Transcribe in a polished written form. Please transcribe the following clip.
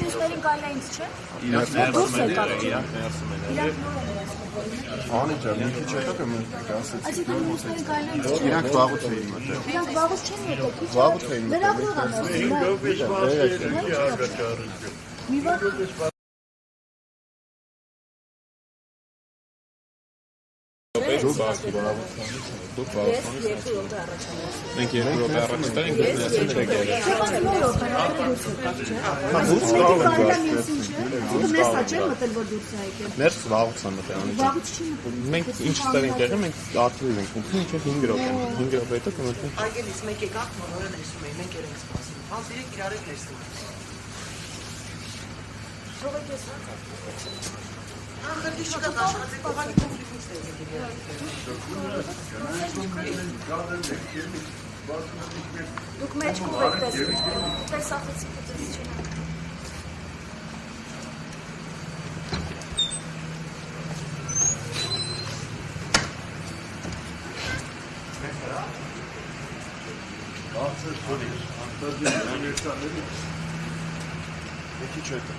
Մյուսներին կարելի է ինձ չէ։ Դուրս եկավ։ Անի ջան, մի քիչ հետո կմենք ասեցի։ Այսինքն մյուսներին կարելի է ինձ չէ։ Իրանք վաղուց էին մտել։ Իրանք վաղուց չեն եկել։ Վաղուց էին մտել։ Վերագրող եմ ասում։ Դուք մենք երկու առաջ տանենք Ներս վաղուց են մտել։ Մենք ինչ ստենք եղել, մենք արտվել ենք ուտում, ինչ 5 րոպե։ 5 րոպե հետո կմտնենք։ Այգելից մեկ եկավ, նորը ներսում էին, մենք ենք սպասում։ Համ դիրեք իրար եք ներսում։ Անդրդի շկատ աշխատեք, ողանի կոմպլիկնից եք Դուք մեջքով եք տեսնում, տեսախեցիք դες չեն։ Մի քիչ հետո։